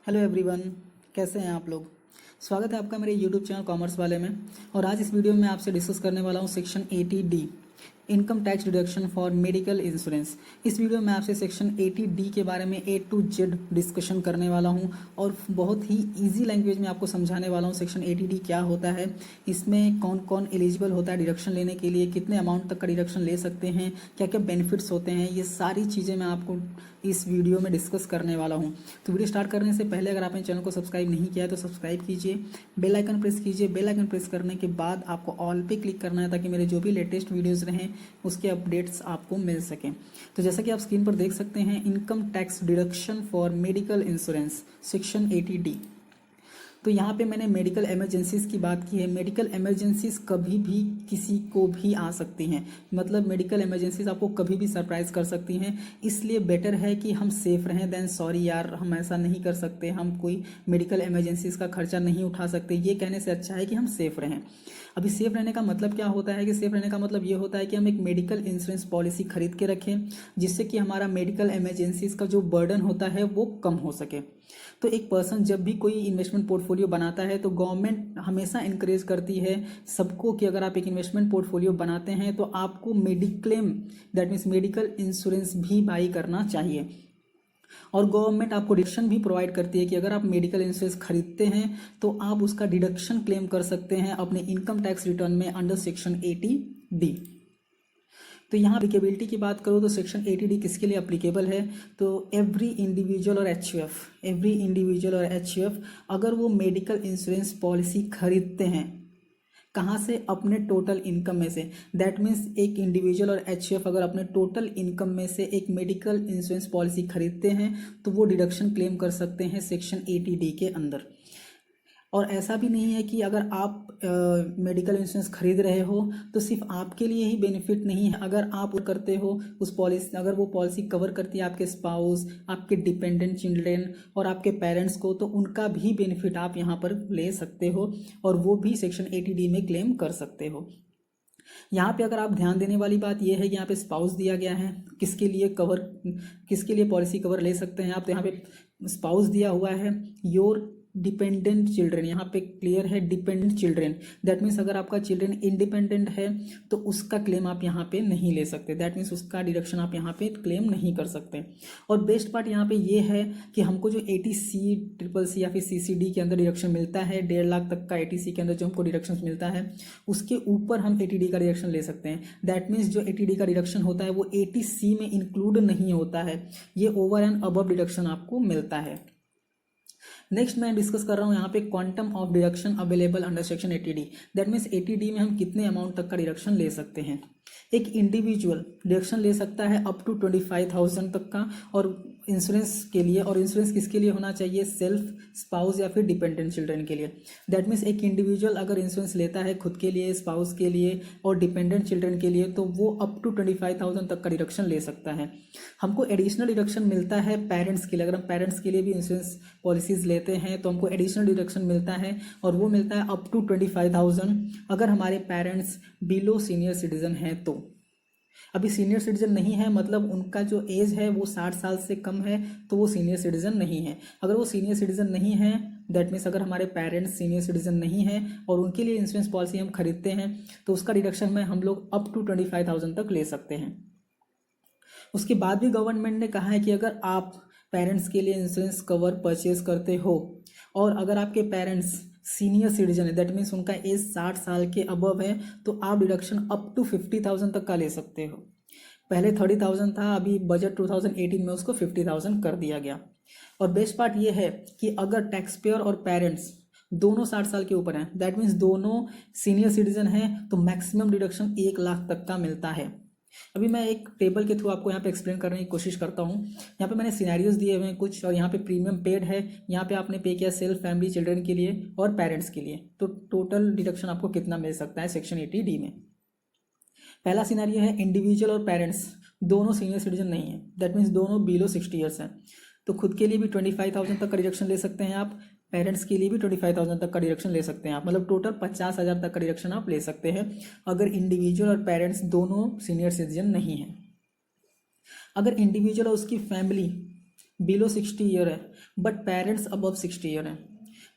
Hello everyone, कैसे हैं आप लोग। स्वागत है आपका मेरे यूट्यूब चैनल कॉमर्स वाले में। और आज इस वीडियो में आपसे डिस्कस करने वाला हूं section 80D, income tax deduction for medical insurance. इस वीडियो में आपसे सेक्शन 80D के बारे में A to Z डिस्कशन करने वाला हूं और बहुत ही इजी लैंग्वेज में आपको समझाने वाला हूं सेक्शन 80D क्या होता है, इसमें कौन कौन एलिजिबल होता है डिडक्शन लेने के लिए, कितने अमाउंट तक का डिडक्शन ले सकते हैं, क्या क्या बेनिफिट्स होते हैं, ये सारी चीज़ें मैं आपको इस वीडियो में डिस्कस करने वाला हूं। तो वीडियो स्टार्ट करने से पहले अगर आपने चैनल को सब्सक्राइब नहीं किया है तो सब्सक्राइब कीजिए, बेल आइकन प्रेस कीजिए। बेल आइकन प्रेस करने के बाद आपको ऑल पे क्लिक करना है ताकि मेरे जो भी लेटेस्ट वीडियोस रहें उसके अपडेट्स आपको मिल सकें। तो जैसा कि आप स्क्रीन पर देख सकते हैं, income tax deduction for medical insurance section 80D। तो यहाँ पे मैंने मेडिकल इमरजेंसीज की बात की है। मेडिकल इमरजेंसीज कभी भी किसी को भी आ सकती हैं, मतलब मेडिकल इमरजेंसीज आपको कभी भी सरप्राइज कर सकती हैं। इसलिए बेटर है कि हम सेफ रहें देन सॉरी यार हम ऐसा नहीं कर सकते, हम कोई मेडिकल इमरजेंसीज का खर्चा नहीं उठा सकते, ये कहने से अच्छा है कि हम सेफ रहें। अभी सेफ रहने का मतलब क्या होता है कि सेफ रहने का मतलब ये होता है कि हम एक मेडिकल इंश्योरेंस पॉलिसी खरीद के रखें जिससे कि हमारा मेडिकल इमरजेंसीज का जो बर्डन होता है वो कम हो सके। तो एक पर्सन जब भी कोई इन्वेस्टमेंट पोर्टफोलियो बनाता है तो गवर्नमेंट हमेशा इनकरेज करती है सबको कि अगर आप एक इन्वेस्टमेंट पोर्टफोलियो बनाते हैं तो आपको mediclaim, that means medical insurance भी बाई करना चाहिए। और गवर्नमेंट आपको डिडक्शन भी प्रोवाइड करती है कि अगर आप मेडिकल इंश्योरेंस खरीदते हैं तो आप उसका डिडक्शन क्लेम कर सकते हैं अपने इनकम टैक्स रिटर्न में अंडर सेक्शन 80D। तो यहाँ अप्लीकेबिलिटी की बात करूँ तो सेक्शन 80D किसके लिए अप्लीकेबल है, तो एवरी इंडिविजुअल और एचयूएफ अगर वो मेडिकल इंश्योरेंस पॉलिसी खरीदते हैं, कहाँ से, अपने टोटल इनकम में से। दैट मीन्स एक इंडिविजुअल और एचयूएफ अगर अपने टोटल इनकम में से एक मेडिकल इंश्योरेंस पॉलिसी खरीदते हैं तो वो डिडक्शन क्लेम कर सकते हैं सेक्शन 80D के अंदर। और ऐसा भी नहीं है कि अगर आप मेडिकल इंश्योरेंस खरीद रहे हो तो सिर्फ आपके लिए ही बेनिफिट नहीं है। अगर आप करते हो उस पॉलिसी, अगर वो पॉलिसी कवर करती है आपके स्पाउस, आपके डिपेंडेंट चिल्ड्रेन और आपके पेरेंट्स को, तो उनका भी बेनिफिट आप यहाँ पर ले सकते हो और वो भी सेक्शन 80D में क्लेम कर सकते हो। यहाँ पे अगर आप ध्यान देने वाली बात यह है कि यहाँ पे स्पाउस दिया गया है, किसके लिए कवर, किसके लिए पॉलिसी कवर ले सकते हैं आप, तो यहाँ पे स्पाउस दिया हुआ है, योर डिपेंडेंट चिल्ड्रेन, यहाँ पे क्लियर है डिपेंडेंट चिल्ड्रेन। दैट मीन्स अगर आपका चिल्ड्रेन इंडिपेंडेंट है तो उसका क्लेम आप यहाँ पे नहीं ले सकते, दैट मीन्स उसका डिडक्शन आप यहाँ पे क्लेम नहीं कर सकते। और बेस्ट पार्ट यहाँ पे ये है कि हमको जो 80C, CCC या फिर CCD के अंदर डिडक्शन मिलता है, 1.5 लाख तक का 80C के अंदर जो हमको डिडक्शन मिलता है उसके ऊपर हम 80D का डिडक्शन ले सकते हैं। दैट मीन्स जो 80D का डिडक्शन होता है वो 80C में इंक्लूड नहीं होता है, ये ओवर एंड अबव डिडक्शन आपको मिलता है। नेक्स्ट मैं डिस्कस कर रहा हूँ यहाँ पे quantum of deduction available under section 80D। That means 80D में हम कितने अमाउंट तक का डिडक्शन ले सकते हैं। एक इंडिविजुअल डिडक्शन ले सकता है अप टू 25,000 तक का, और इंश्योरेंस के लिए, और इंश्योरेंस किसके लिए होना चाहिए, सेल्फ, स्पाउस या फिर डिपेंडेंट चिल्ड्रन के लिए। दैट मीन्स एक इंडिविजुअल अगर इंश्योरेंस लेता है खुद के लिए, स्पाउस के लिए और डिपेंडेंट चिल्ड्रन के लिए तो वो अप टू 25,000 तक का डिडक्शन ले सकता है। हमको एडिशनल डिडक्शन मिलता है पेरेंट्स के लिए, अगर हम पेरेंट्स के लिए भी इंश्योरेंस पॉलिसीज लेते हैं तो हमको एडिशनल डिडक्शन मिलता है और वो मिलता है अप टू 25,000 अगर हमारे पेरेंट्स बिलो सीनियर सिटीजन हैं तो। अभी सीनियर सिटीजन नहीं है मतलब उनका जो एज है वो 60 साल से कम है तो वो सीनियर सिटीजन नहीं है। अगर वो सीनियर सिटीजन नहीं है, दैट मीन्स अगर हमारे पेरेंट्स सीनियर सिटीजन नहीं है और उनके लिए इंश्योरेंस पॉलिसी हम खरीदते हैं तो उसका डिडक्शन में हम लोग अप टू 25,000 तक ले सकते हैं। उसके बाद भी गवर्नमेंट ने कहा है कि अगर आप पेरेंट्स के लिए इंश्योरेंस कवर परचेज करते हो और अगर आपके पेरेंट्स सीनियर सिटीजन है, दैट मीन्स उनका एज 60 साल के अबव है, तो आप डिडक्शन अप टू 50,000 तक का ले सकते हो। पहले 30,000 था, अभी बजट 2018 में उसको 50,000 कर दिया गया। और बेस्ट पार्ट ये है कि अगर टैक्स पेयर और पेरेंट्स दोनों 60 साल के ऊपर हैं, दैट मीन्स दोनों सीनियर सिटीजन हैं, तो मैक्सिमम डिडक्शन 1 लाख तक का मिलता है। अभी मैं एक टेबल के थ्रू आपको यहाँ पे एक्सप्लेन करने की कोशिश करता हूँ। यहाँ पे मैंने सिनेरियोज दिए हुए हैं कुछ, और यहाँ पे प्रीमियम पेड है, यहाँ पे आपने पे किया सेल्फ, फैमिली, चिल्ड्रन के लिए और पेरेंट्स के लिए, तो टोटल डिडक्शन आपको कितना मिल सकता है सेक्शन 80D में। पहला सिनेरियो है इंडिविजुअल और पेरेंट्स दोनों सीनियर सिटीजन नहीं है, दैट मीन्स दोनों बिलो 60 ईयर्स हैं, तो खुद के लिए भी 25,000 तक का डिडक्शन ले सकते हैं आप, पेरेंट्स के लिए भी 25,000 तक का डिडक्शन ले सकते हैं आप, मतलब टोटल 50,000 तक का डिडक्शन आप ले सकते हैं अगर इंडिविजुअल और पेरेंट्स दोनों सीनियर सिटीजन नहीं है। अगर इंडिविजुअल और उसकी फैमिली बिलो 60 ईयर है बट पेरेंट्स अबव 60 ईयर है,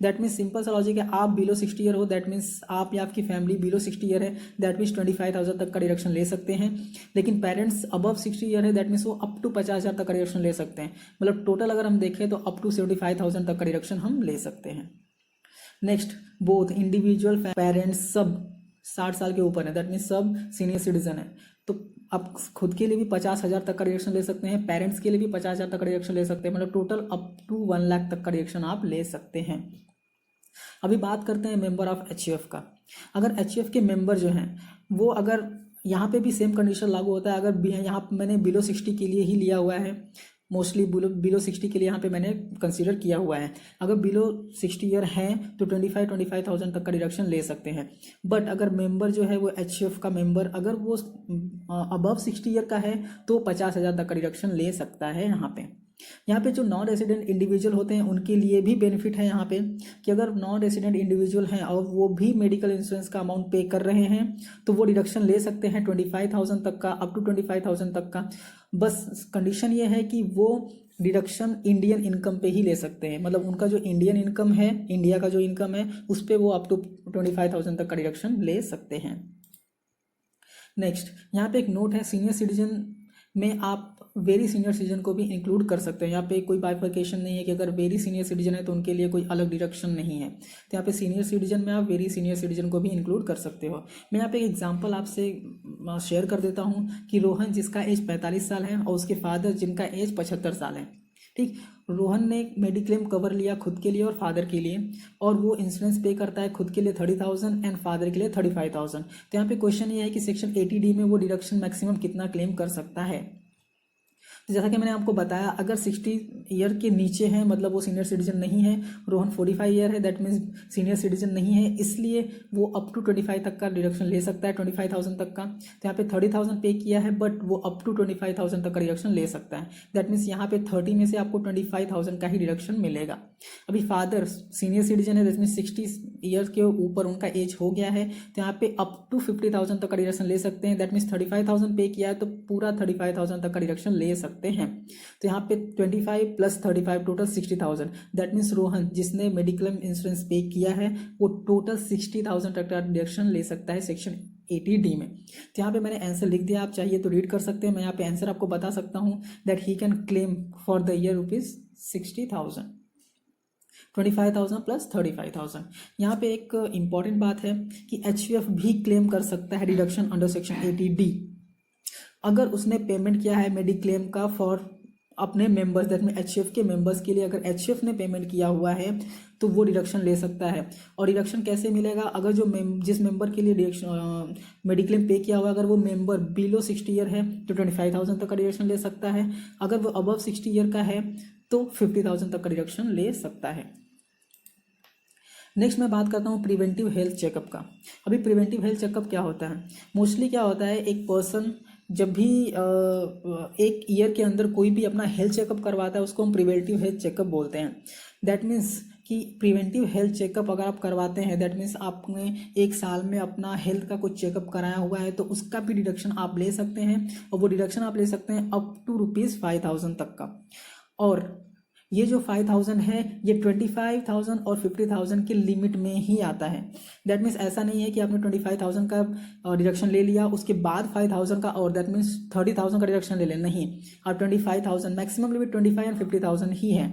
दैट मीन्स सिंपल सा लॉजिक है, आप बिलो 60 ईयर हो दैट मीन्स आप या आपकी फैमिली बिलो 60 ईयर है, दैट मीन्स 25,000 तक का डिडक्शन ले सकते हैं। लेकिन पेरेंट्स अबव 60 ईयर है दैट मीन्स वो अप टू 50,000 तक का डिडक्शन ले सकते हैं। मतलब टोटल अगर हम देखें तो अप टू 75,000 तक का डिडक्शन हम ले सकते हैं। नेक्स्ट, बोथ इंडिविजुअल पेरेंट्स सब 60 साल के ऊपर है, दैट मीन्स सब सीनियर सिटीजन है, तो आप खुद के लिए भी 50,000 तक का डिडक्शन ले सकते हैं, पेरेंट्स के लिए भी 50,000 तक का डिडक्शन ले सकते हैं, मतलब टोटल अप टू 1 लाख तक का डिडक्शन आप ले सकते हैं। अभी बात करते हैं मेंबर ऑफ एचयूएफ का। अगर एचयूएफ के मेंबर जो हैं वो अगर यहाँ पे भी सेम कंडीशन लागू होता है, अगर यहाँ मैंने बिलो 60 के लिए ही लिया हुआ है, मोस्टली बिलो 60 के लिए यहाँ पे मैंने कंसीडर किया हुआ है। अगर बिलो 60 ईयर हैं तो 25,000 तक का डिडक्शन ले सकते हैं। बट अगर मेंबर जो है वो एचयूएफ का मेंबर अगर वो अबव 60 ईयर का है तो 50,000 तक का डिडक्शन ले सकता है। यहाँ पे जो नॉन रेजिडेंट इंडिविजुअल होते हैं उनके लिए भी बेनिफिट है यहाँ पे कि अगर नॉन रेजिडेंट इंडिविजुअल हैं और वो भी मेडिकल इंश्योरेंस का अमाउंट पे कर रहे हैं तो वो डिडक्शन ले सकते हैं 25,000 तक का, अप टू 25,000 तक का। बस कंडीशन ये है कि वो डिडक्शन इंडियन इनकम पे ही ले सकते हैं, मतलब उनका जो इंडियन इनकम है, इंडिया का जो इनकम है उस पर वो अप टू 25,000 तक का डिडक्शन ले सकते हैं। नेक्स्ट, यहाँ पे एक नोट है, सीनियर सिटीजन में आप वेरी सीनियर सिटीजन को भी इंक्लूड कर सकते हैं। यहाँ पे कोई बाइफर्केशन नहीं है कि अगर वेरी सीनियर सिटीजन है तो उनके लिए कोई अलग डिडक्शन नहीं है, तो यहाँ पे सीनियर सिटीजन में आप वेरी सीनियर सिटीजन को भी इंक्लूड कर सकते हो। मैं यहाँ पे एक एग्जांपल आपसे शेयर कर देता हूँ कि रोहन जिसका एज 45 साल है और उसके फादर जिनका एज 75 साल है, ठीक। रोहन ने मेडिक्लेम कवर लिया खुद के लिए और फादर के लिए, और वो इंश्योरेंस पे करता है खुद के लिए 30,000 एंड फादर के लिए 35,000। तो यहाँ पे क्वेश्चन ये है कि सेक्शन 80D में वो डिडक्शन मैक्सिमम कितना क्लेम कर सकता है। तो जैसा कि मैंने आपको बताया, अगर 60 ईयर के नीचे है मतलब वो सीनियर सिटीजन नहीं है, रोहन 45 ईयर है दैट मीन्स सीनियर सिटीजन नहीं है, इसलिए वो अप टू 25 तक का डिडक्शन ले सकता है, 25,000 तक का। तो यहाँ पे 30,000 पे किया है बट वो अप टू 25,000 तक का डिडक्शन ले सकता है, दैट मीन्स यहाँ पे 30 में से आपको 25,000 का ही डिडक्शन मिलेगा। अभी फादर सीनियर सिटीजन है दैट मीन्स 60 ईयर के ऊपर उनका एज हो गया है, तो यहाँ पे अप टू 50,000 तक का डिडक्शन ले सकते हैं, दैट मीन्स 35,000 पे किया है तो पूरा 35,000 तक का डिडक्शन ले सकते हैं। तो यहाँ पे 25 plus 35 total 60,000, that means Rohan जिसने मेडिकल इंश्योरेंस पे किया है वो टोटल 60,000 तक का डिडक्शन ले सकता है सेक्शन 80D में। तो यहाँ पे मैंने आंसर लिख दिया, आप चाहिए तो रीड कर सकते हैं। मैं यहाँ पे आंसर आपको बता सकता हूँ that he can claim for the year ₹60,000, 25,000 plus 35,000। यहाँ पे एक इंपॉर्टेंट बात है कि एचयूएफ भी क्लेम कर सकता है डिडक्शन अंडर सेक्शन 80D अगर उसने पेमेंट किया है मेडिक्लेम का फॉर अपने मेंबर्स, दैट में एचयूएफ के मेंबर्स के लिए अगर एचयूएफ ने पेमेंट किया हुआ है तो वो डिडक्शन ले सकता है। और डिडक्शन कैसे मिलेगा, अगर जो जिस मेंबर के लिए डिडक्शन मेडिक्लेम पे किया हुआ अगर वो मेंबर बिलो 60 ईयर है तो 25,000 तक का डिडक्शन ले सकता है, अगर वो अबव 60 ईयर का है तो 50,000 तक का डिडक्शन ले सकता है। नेक्स्ट मैं बात करता हूँ प्रिवेंटिव हेल्थ चेकअप का। अभी प्रिवेंटिव हेल्थ चेकअप क्या होता है, मोस्टली क्या होता है, एक पर्सन जब भी एक ईयर के अंदर कोई भी अपना हेल्थ चेकअप करवाता है उसको हम प्रिवेंटिव हेल्थ चेकअप बोलते हैं। दैट मीन्स कि प्रिवेंटिव हेल्थ चेकअप अगर आप करवाते हैं दैट मीन्स आपने एक साल में अपना हेल्थ का कुछ चेकअप कराया हुआ है तो उसका भी डिडक्शन आप ले सकते हैं, और वो डिडक्शन आप ले सकते हैं अप टू ₹5,000 तक का। और ये जो 5,000 है ये 25,000 और 50,000 के लिमिट में ही आता है। दैट मीन्स ऐसा नहीं है कि आपने 25,000 का डिडक्शन ले लिया उसके बाद 5,000 का और दैट मीन्स 30,000 का डिडक्शन ले लें, नहीं, आप 25,000 मैक्सिमम लिमिट 25 एंड 50,000 ही है।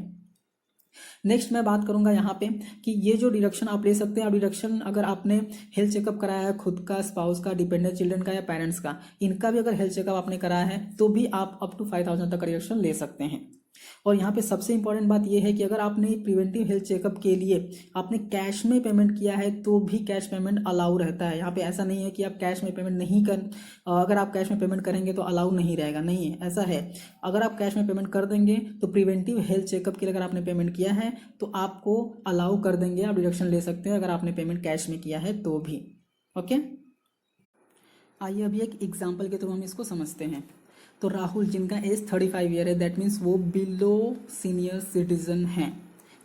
नेक्स्ट मैं बात करूंगा यहाँ पे कि ये जो डिडक्शन आप ले सकते हैं, डिडक्शन अगर आपने हेल्थ चेकअप कराया है खुद का, स्पाउस का, डिपेंडेंट चिल्ड्रन का या पेरेंट्स का, इनका भी अगर हेल्थ चेकअप आपने कराया है तो भी आप अप टू 5,000 तक का डिडक्शन ले सकते हैं। और यहाँ पे सबसे इंपॉर्टेंट बात यह है कि अगर आपने प्रिवेंटिव हेल्थ चेकअप के लिए आपने कैश में पेमेंट किया है तो भी कैश पेमेंट अलाउ रहता है। यहाँ पे ऐसा नहीं है कि आप कैश में पेमेंट नहीं कर, अगर आप कैश में पेमेंट करेंगे तो अलाउ नहीं रहेगा, नहीं है, ऐसा है। अगर आप कैश में पेमेंट कर देंगे तो प्रिवेंटिव हेल्थ चेकअप के लिए अगर आपने पेमेंट किया है तो आपको अलाउ कर देंगे, आप डिडक्शन ले सकते हैं अगर आपने पेमेंट कैश में किया है तो भी। ओके, आइए अभी एक एग्जाम्पल के थ्रू हम इसको समझते हैं। तो राहुल जिनका एज 35 ईयर है दैट मीन्स वो बिलो सीनियर सिटीजन हैं,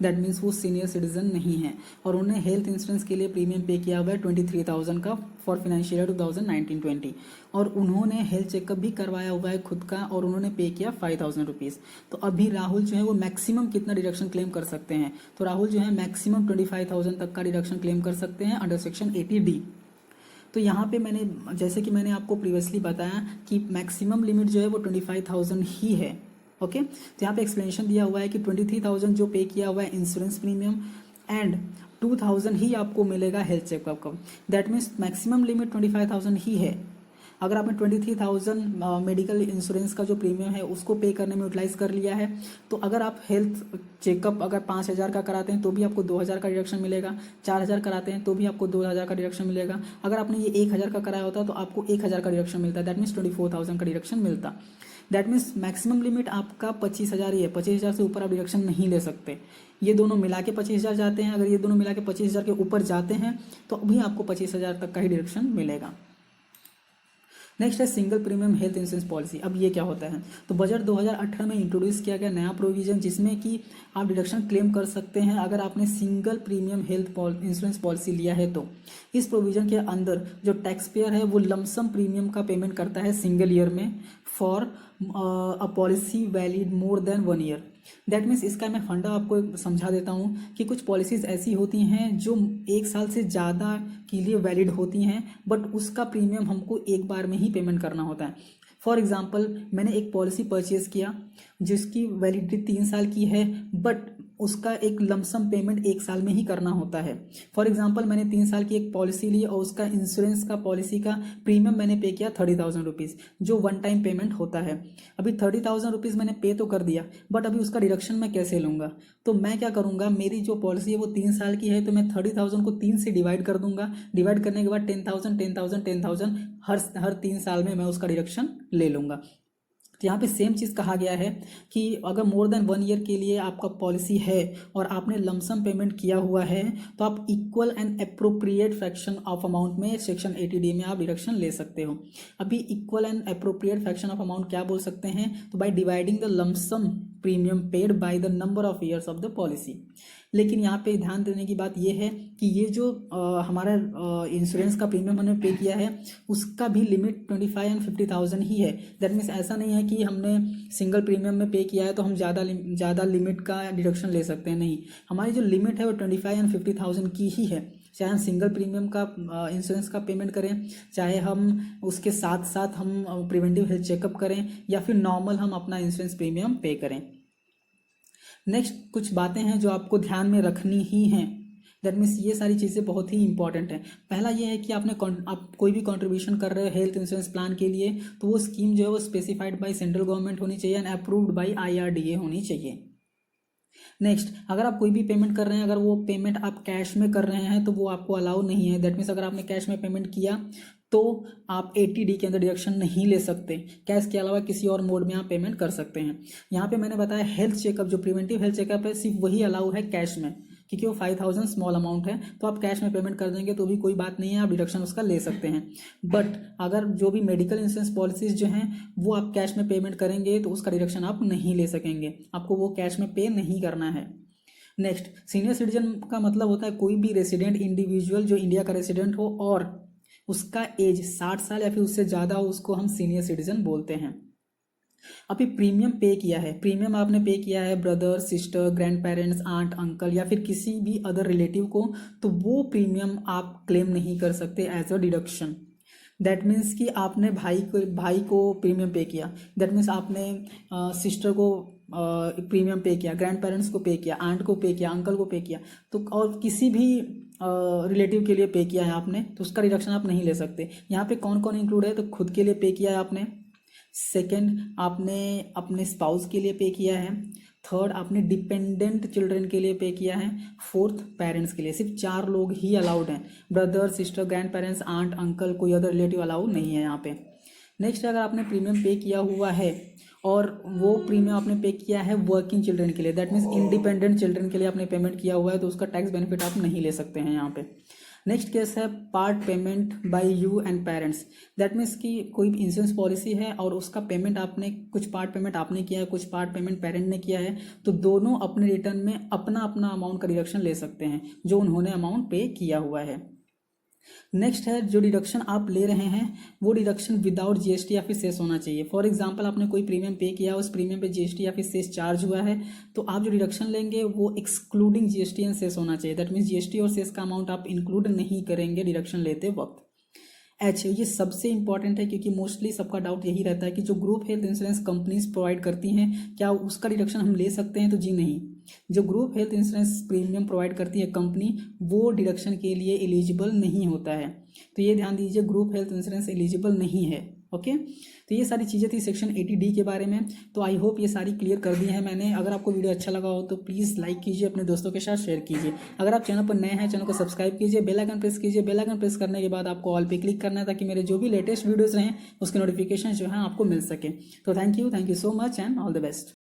दैट मीन्स वो सीनियर सिटीजन नहीं है और उन्हें हेल्थ इंश्योरेंस के लिए प्रीमियम पे किया हुआ है 23,000 का फॉर फाइनेंशियल ईयर 2019-20 और उन्होंने हेल्थ चेकअप भी करवाया हुआ है खुद का और उन्होंने पे किया 5,000 रुपीज़। तो अभी राहुल जो है वो मैक्सिमम कितना डिडक्शन क्लेम कर सकते हैं? तो राहुल जो है मैक्सिमम 25,000 तक का डिडक्शन क्लेम कर सकते हैं अंडर सेक्शन 80D। तो यहाँ पे मैंने जैसे कि मैंने आपको प्रीवियसली बताया कि मैक्सिमम लिमिट जो है वो 25,000 ही है। ओके, तो यहाँ पे एक्सप्लेनेशन दिया हुआ है कि 23,000 जो पे किया हुआ है इंश्योरेंस प्रीमियम एंड 2,000 ही आपको मिलेगा हेल्थ चेकअप का। दैट मीन्स मैक्सिमम लिमिट 25,000 ही है। अगर आपने 23,000 मेडिकल इंश्योरेंस का जो प्रीमियम है उसको पे करने में यूटिलाइज कर लिया है, तो अगर आप हेल्थ चेकअप अगर 5,000 का कराते हैं तो भी आपको 2,000 का डिडक्शन मिलेगा, 4,000 कराते हैं तो भी आपको 2,000 का डिडक्शन मिलेगा, अगर आपने ये 1,000 का कराया होता तो आपको 1,000 का डिडक्शन मिलता है। दैट मीन्स 24,000 का डिडक्शन मिलता। दैट मीन्स मैक्सिमम लिमिट आपका 25,000 ही है। 25,000 से ऊपर आप डिडक्शन नहीं ले सकते। ये दोनों मिला के 25,000 जाते हैं। अगर ये दोनों मिला के 25,000 के ऊपर जाते हैं तो अभी आपको 25,000 तक का ही डिडक्शन मिलेगा। नेक्स्ट है single premium health insurance policy. अब ये क्या होता है? तो बजट 2018 में इंट्रोड्यूस किया गया नया प्रोविजन जिसमें कि आप डिडक्शन क्लेम कर सकते हैं अगर आपने single premium health insurance policy लिया है। तो इस प्रोविजन के अंदर जो टैक्स पेयर है वो लमसम प्रीमियम का पेमेंट करता है सिंगल ईयर में for a policy valid more than 1 year. That means इसका मैं फंडा आपको समझा देता हूँ कि कुछ पॉलिसीज़ ऐसी होती हैं जो 1 साल से ज़्यादा के लिए वैलिड होती हैं बट उसका प्रीमियम हमको एक बार में ही पेमेंट करना होता है। फॉर एग्जाम्पल मैंने एक पॉलिसी परचेज़ किया जिसकी वैलिडिटी 3 साल की है बट उसका एक लमसम पेमेंट 1 साल में ही करना होता है। फॉर एग्जाम्पल मैंने 3 साल की एक पॉलिसी ली और उसका इंश्योरेंस का पॉलिसी का प्रीमियम मैंने पे किया 30,000 रुपीज़ जो वन टाइम पेमेंट होता है। अभी 30,000 रुपीज़ मैंने पे तो कर दिया बट अभी उसका डिडक्शन मैं कैसे लूँगा? तो मैं क्या करूँगा, मेरी जो पॉलिसी है वो 3 साल की है तो मैं 30,000 को 3 से डिवाइड कर दूंगा। डिवाइड करने के बाद 10,000 10,000 10,000 हर 3 साल में मैं उसका डिडक्शन ले लूँगा। तो यहाँ पे सेम चीज़ कहा गया है कि अगर मोर देन 1 ईयर के लिए आपका पॉलिसी है और आपने लमसम पेमेंट किया हुआ है तो आप equal and appropriate fraction of amount में सेक्शन 80D में आप डिडक्शन ले सकते हो। अभी equal and appropriate fraction of amount क्या बोल सकते हैं? तो by dividing the lump sum premium paid by the number of years of the policy. लेकिन यहाँ पे ध्यान देने की बात यह है कि ये जो हमारा इंश्योरेंस का प्रीमियम हमने पे किया है उसका भी लिमिट 25 एंड 50,000 ही है। दैट मीन्स ऐसा नहीं है कि हमने सिंगल प्रीमियम में पे किया है तो हम ज़्यादा लिमिट का डिडक्शन ले सकते हैं। नहीं, हमारी जो लिमिट है वो 25 एंड 50,000 की ही है। चाहे हम सिंगल प्रीमियम का इंश्योरेंस का पेमेंट करें, चाहे हम उसके साथ साथ हम प्रिवेंटिव हेल्थ चेकअप करें या फिर नॉर्मल हम अपना इंश्योरेंस प्रीमियम पे करें। नेक्स्ट कुछ बातें हैं जो आपको ध्यान में रखनी ही हैं। दैट मीन्स ये सारी चीज़ें बहुत ही इंपॉर्टेंट हैं। पहला ये है कि आप कोई भी कंट्रीब्यूशन कर रहे हो हेल्थ इंश्योरेंस प्लान के लिए तो वो स्कीम जो है वो स्पेसिफाइड बाय सेंट्रल गवर्नमेंट होनी चाहिए एंड अप्रूव्ड बाय IRDA होनी चाहिए। नेक्स्ट, अगर आप कोई भी पेमेंट कर रहे हैं, अगर वो पेमेंट आप कैश में कर रहे हैं तो वो आपको अलाउ नहीं है। दैट मीन्स अगर आपने कैश में पेमेंट किया तो आप 80D के अंदर डिडक्शन नहीं ले सकते। कैश के अलावा किसी और मोड में आप पेमेंट कर सकते हैं। यहाँ पे मैंने बताया हेल्थ चेकअप, जो प्रिवेंटिव हेल्थ चेकअप है सिर्फ वही अलाउ है कैश में, क्योंकि वो 5,000 स्मॉल अमाउंट है तो आप कैश में पेमेंट कर देंगे तो भी कोई बात नहीं है, आप डिडक्शन उसका ले सकते हैं। बट अगर जो भी मेडिकल इंश्योरेंस पॉलिसीज जो हैं वो आप कैश में पेमेंट करेंगे तो उसका डिडक्शन आप नहीं ले सकेंगे, आपको वो कैश में पे नहीं करना है। नेक्स्ट, सीनियर सिटीजन का मतलब होता है कोई भी रेसिडेंट इंडिविजुअल जो इंडिया का रेसिडेंट हो और उसका एज 60 साल या फिर उससे ज़्यादा हो, उसको हम सीनियर सिटीजन बोलते हैं। अभी प्रीमियम पे किया है, प्रीमियम आपने पे किया है brother sister grandparents aunt uncle या फिर किसी भी अदर रिलेटिव को, तो वो प्रीमियम आप क्लेम नहीं कर सकते as a deduction. That means कि आपने भाई को प्रीमियम पे किया, दैट मीन्स आपने सिस्टर को प्रीमियम पे किया, ग्रैंड पेरेंट्स को पे किया, आंट को पे किया, अंकल को पे किया, तो और किसी भी रिलेटिव के लिए पे किया है आपने तो उसका डिडक्शन आप नहीं ले सकते। यहाँ पे कौन कौन इंक्लूड है? तो खुद के लिए पे किया है आपने, सेकंड आपने अपने स्पाउस के लिए पे किया है, थर्ड आपने डिपेंडेंट चिल्ड्रन के लिए पे किया है, फोर्थ पेरेंट्स के लिए। सिर्फ 4 लोग ही अलाउड हैं, brother sister grandparents aunt uncle, कोई अदर रिलेटिव अलाउ नहीं है यहाँ पे। नेक्स्ट, अगर आपने प्रीमियम पे किया हुआ है और वो प्रीमियम आपने पे किया है वर्किंग चिल्ड्रन के लिए, दैट मीन्स इंडिपेंडेंट चिल्ड्रन के लिए आपने पेमेंट किया हुआ है तो उसका टैक्स बेनिफिट आप नहीं ले सकते हैं यहाँ पे। नेक्स्ट केस है part payment by you and parents. That means कि कोई इंश्योरेंस पॉलिसी है और उसका पेमेंट आपने कुछ पार्ट पेमेंट आपने किया है, कुछ पार्ट पेमेंट पेरेंट ने किया है, तो दोनों अपने रिटर्न में अपना अपना अमाउंट का डिडक्शन ले सकते हैं जो उन्होंने अमाउंट पे किया हुआ है। नेक्स्ट है जो डिडक्शन आप ले रहे हैं वो डिडक्शन विदाउट जीएसटी या फिर सेस होना चाहिए। फॉर एग्जांपल आपने कोई प्रीमियम पे किया, उस प्रीमियम पे जीएसटी या फिर सेस चार्ज हुआ है, तो आप जो डिडक्शन लेंगे वो एक्सक्लूडिंग जीएसटी एंड सेस होना चाहिए। दैट मीन्स जीएसटी और सेस का अमाउंट आप इंक्लूड नहीं करेंगे डिडक्शन लेते वक्त। एच, ये सबसे इंपॉर्टेंट है क्योंकि मोस्टली सबका डाउट यही रहता है कि जो group health insurance companies provide करती हैं क्या उसका डिडक्शन हम ले सकते हैं, तो जी नहीं। जो group health insurance premium provide करती है कंपनी वो डिडक्शन के लिए एलिजिबल नहीं होता है, तो ये ध्यान दीजिए ग्रुप हेल्थ इंश्योरेंस एलिजिबल नहीं है। ओके, तो ये सारी चीज़ें थी सेक्शन 80D के बारे में। तो आई होप ये सारी क्लियर कर दी है मैंने। अगर आपको वीडियो अच्छा लगा हो तो प्लीज़ लाइक कीजिए, अपने दोस्तों के साथ शेयर कीजिए। अगर आप चैनल पर नए हैं चैनल को सब्सक्राइब कीजिए, बेल आइकन प्रेस कीजिए। बेल आइकन प्रेस करने के बाद आपको ऑल पे क्लिक करना है ताकि मेरे जो भी लेटेस्ट वीडियोज़ रहें उसके नोटिफिकेशन जो है आपको मिल सके। तो thank you so much and all the best.